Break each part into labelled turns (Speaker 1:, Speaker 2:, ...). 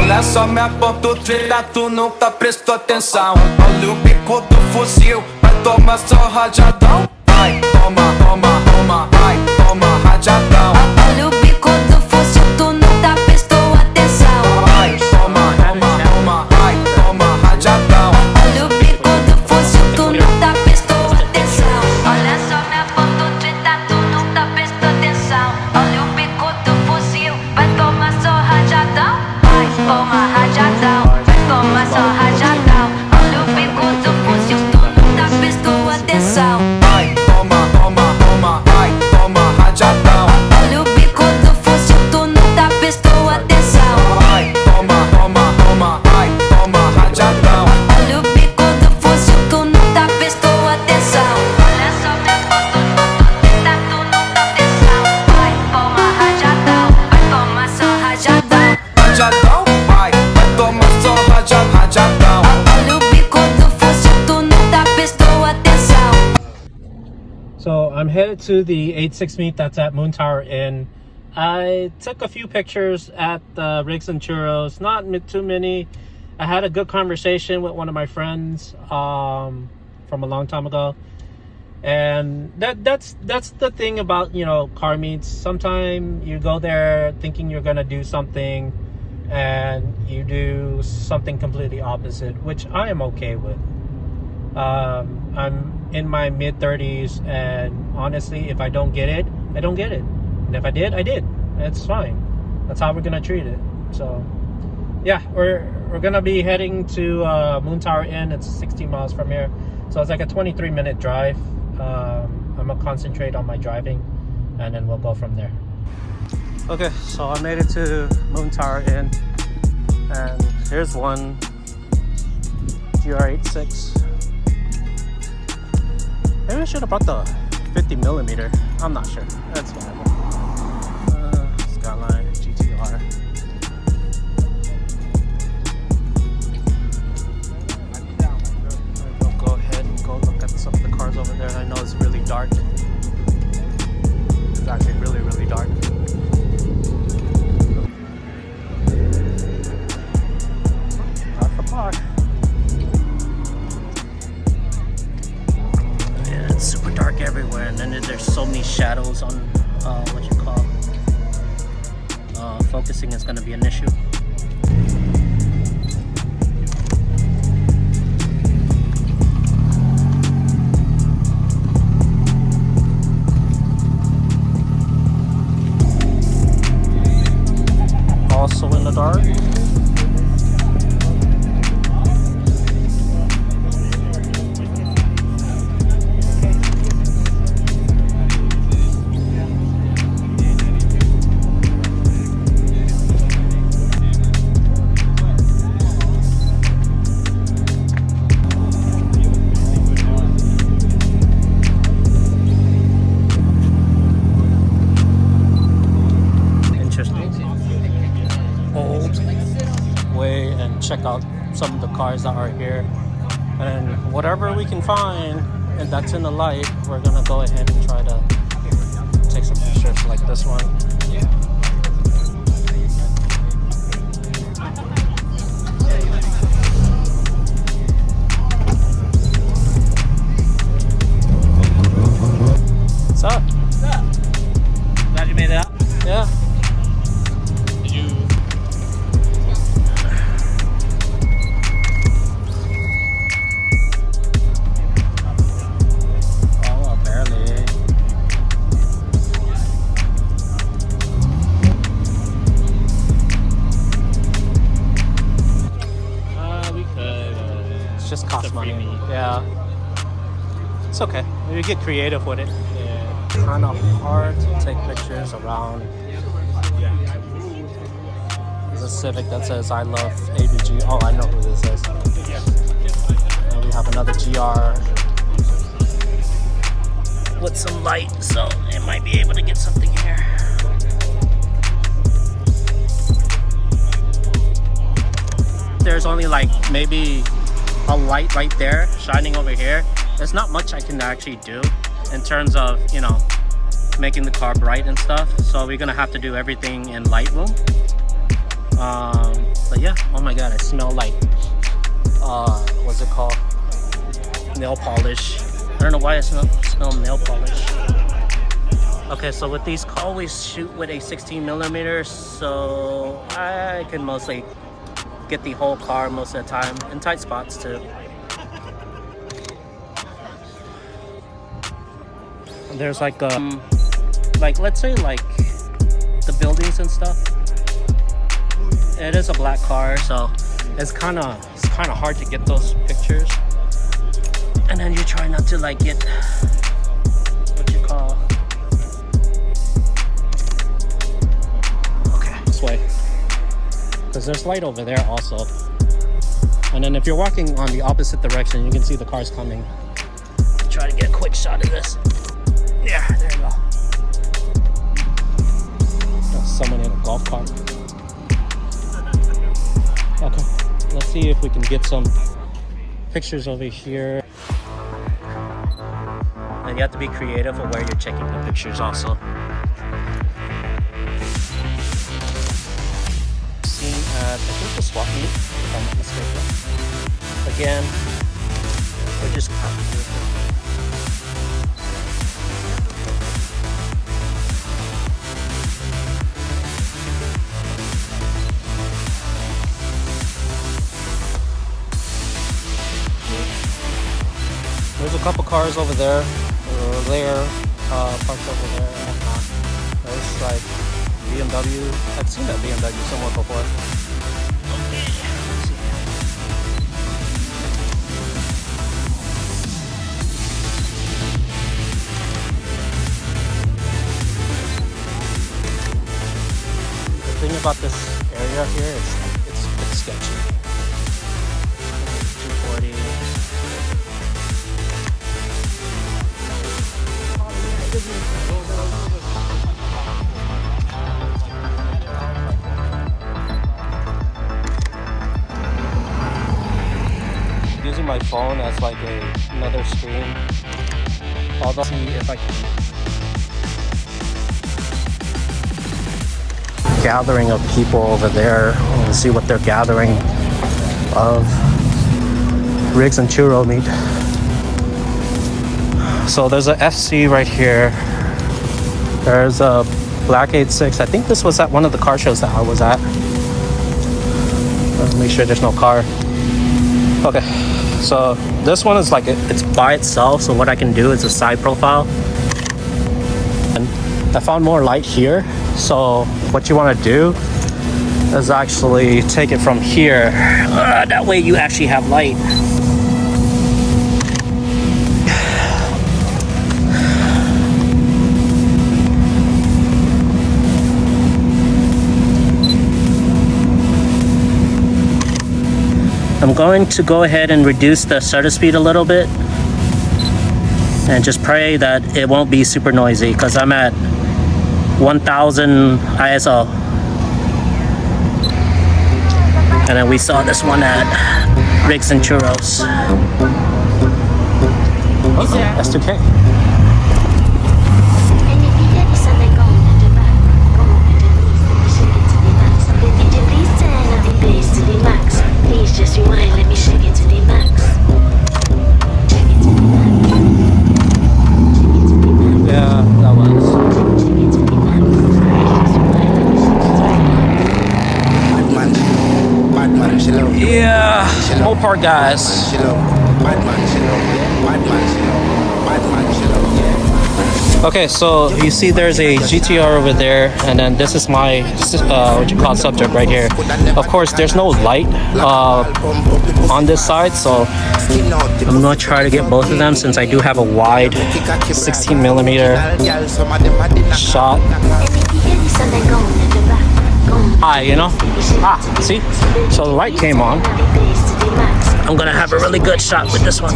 Speaker 1: Olha só minha ponta treta, tu nunca prestou atenção. Olha o bico do fuzil, vai tomar só rajadão. Vai, toma, toma, toma, vai, toma rajadão.
Speaker 2: Olha o bico do fuzil, tu nunca prestou atenção.
Speaker 1: Vai, toma, toma, toma, vai, toma rajadão.
Speaker 2: Olha o bico do fuzil, tu nunca prestou atenção. Olha só minha ponta treta, tu nunca prestou atenção. Olha o bico do fuzil, vai tomar só rajadão. Vai, toma rajadão, vai tomar só rajadão. Olha o bico do fuzil, tu nunca prestou atenção.
Speaker 1: Vai, toma, toma, toma, vai, toma rajadão.
Speaker 2: Olha o bico do fuzil, tu nunca prestou atenção.
Speaker 1: Vai, toma, toma, toma, vai, toma rajadão.
Speaker 2: Olha o bico do fuzil, tu nunca prestou atenção. Olha só minha foto, treta, tu nunca atenção. Vai, toma rajadão, vai tomar só rajadão.
Speaker 1: Rajadão, vai, vai tomar só rajadão.
Speaker 2: Olha o bico do fuzil, tu nunca prestou atenção.
Speaker 3: So I'm headed to the 86 meet that's at Moon Tower Inn. I took a few pictures at the Rigs and Churros, not too many. I had a good conversation with one of my friends from a long time ago. And that's the thing about, you know, car meets. Sometimes you go there thinking you're gonna do something and you do something completely opposite, which I am okay with. I'm in my mid-30s, and honestly, if I don't get it, I don't get it. And if I did, I did. It's fine. That's how we're gonna treat it. So yeah, we're gonna be heading to Moon Tower Inn. It's 60 miles from here, so it's like a 23-minute drive. I'm gonna concentrate on my driving, and then we'll go from there. Okay, so I made it to Moon Tower Inn, and here's one GR86. Maybe I should have brought the 50mm. I'm not sure. That's fine. Skyline GTR. We'll go ahead and go look at some of the cars over there. I know it's really dark. It's actually really, really dark. Not the park. Yeah, it's super dark everywhere, and then there's so many shadows on what you call focusing is going to be an issue. Also in the dark. Check out some of the cars that are here, and whatever we can find and that's in the light, we're gonna go ahead and try to take some pictures like this one. What's up?
Speaker 4: What's up? Glad you made it out.
Speaker 3: Yeah.
Speaker 4: Did you?
Speaker 3: Just cost money. Yeah, it's okay. We get creative with it.
Speaker 4: Yeah.
Speaker 3: Kind of hard to take pictures around. There's a Civic that says "I love ABG." Oh, I know who this is. And we have another GR with some light, so it might be able to get something here. There's only like maybe a light right there shining over here. There's not much I can actually do in terms of, you know, making the car bright and stuff, so we're gonna have to do everything in Lightroom. But yeah, oh my god, I smell like what's it called? Nail polish. I don't know why I smell nail polish. Okay, so with these, I always shoot with a 16mm, so I can mostly get the whole car most of the time in tight spots too. There's like let's say like the buildings and stuff. It is a black car, so it's kind of hard to get those pictures. And then you try not to like get what you call. Okay, this way, because there's light over there also. And then if you're walking on the opposite direction, you can see the cars coming. Try to get a quick shot of this. Yeah, there you go. There's someone in a golf cart. Okay, let's see if we can get some pictures over here. And you have to be creative of where you're checking the pictures also. Seen at, I think, the swap meet, if I'm not mistaken. Again, we're just there's a couple cars over there, parked over there. There's like BMW. I've seen that BMW somewhere before. The thing about this area here is it's sketchy. 240. Using my phone as like another screen. I'll see if I can. Gathering of people over there and see what they're gathering of Riggs and Churro meat. So there's a FC right here. There's a black 86. I think this was at one of the car shows that I was at. Let's make sure there's no car. Okay, so this one is like it's by itself. So what I can do is a side profile. And I found more light here. So what you want to do is actually take it from here. That way you actually have light. I'm going to go ahead and reduce the shutter speed a little bit and just pray that it won't be super noisy because I'm at 1000 ISO. And then we saw this one at Riggs and Churros. S2K.
Speaker 2: Just rewind, let me shake it to the max. Shake it to the max.
Speaker 3: Yeah, that was. Yeah, whole part, guys. Okay, so you see there's a GTR over there, and then this is my what you call subject right here. Of course, there's no light on this side, so I'm gonna try to get both of them since I do have a wide 16mm shot. You know? See? So the light came on. I'm gonna have a really good shot with this one.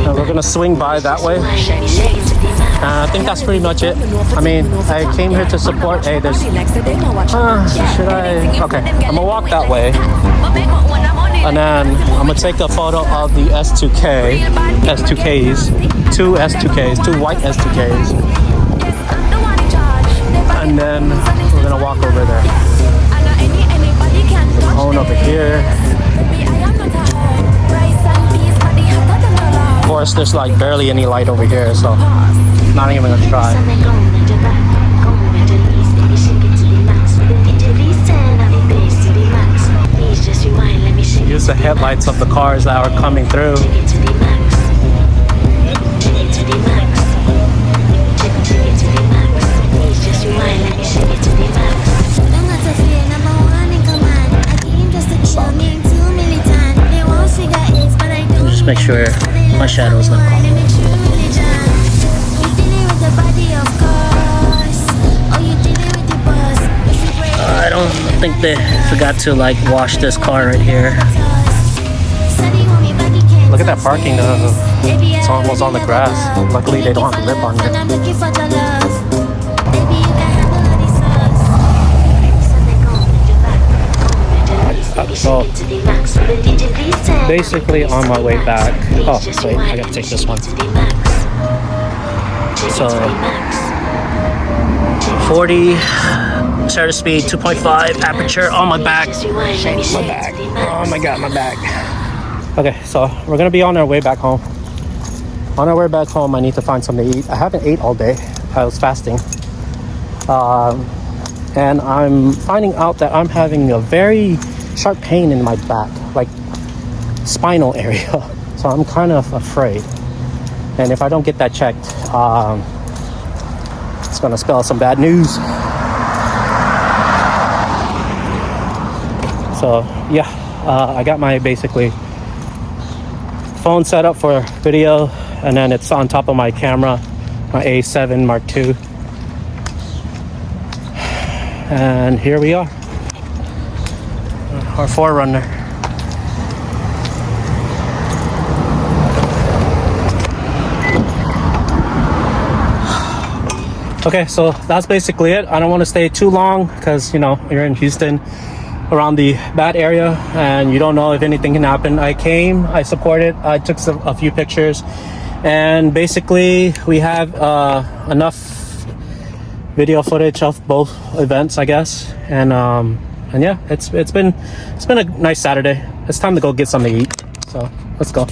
Speaker 3: And we're gonna swing by that way. I think that's pretty much it. I mean, I came here to support. Hey, there's. Should I? Okay, I'm gonna walk that way. And then I'm gonna take a photo of the S2Ks, two white S2Ks. And then we're gonna walk over there. Home over here. Of course, there's like barely any light over here, so not even gonna try. Use the headlights of the cars that are coming through. Just make sure my shadow's not gone. I don't think they forgot to like wash this car right here. Look at that parking though. It's almost on the grass. Luckily they don't have a lip on it. So basically on my way back. Oh wait, I gotta take this one. So 40 shutter speed, 2.5 aperture on my back. My back. Oh my god, my back. Okay, so we're gonna be on our way back home. On our way back home, I need to find something to eat. I haven't ate all day. I was fasting. And I'm finding out that I'm having a very sharp pain in my back, like spinal area. So I'm kind of afraid. And if I don't get that checked, it's gonna spell some bad news. So yeah, I got my basically phone set up for video, and then it's on top of my camera, my A7 Mark II. And here we are, our 4Runner. Okay, so that's basically it. I don't want to stay too long because, you know, you're in Houston, around the bad area, and you don't know if anything can happen. I came, I supported, I took a few pictures, and basically we have enough video footage of both events, I guess. And yeah, it's been a nice Saturday. It's time to go get something to eat. So let's go.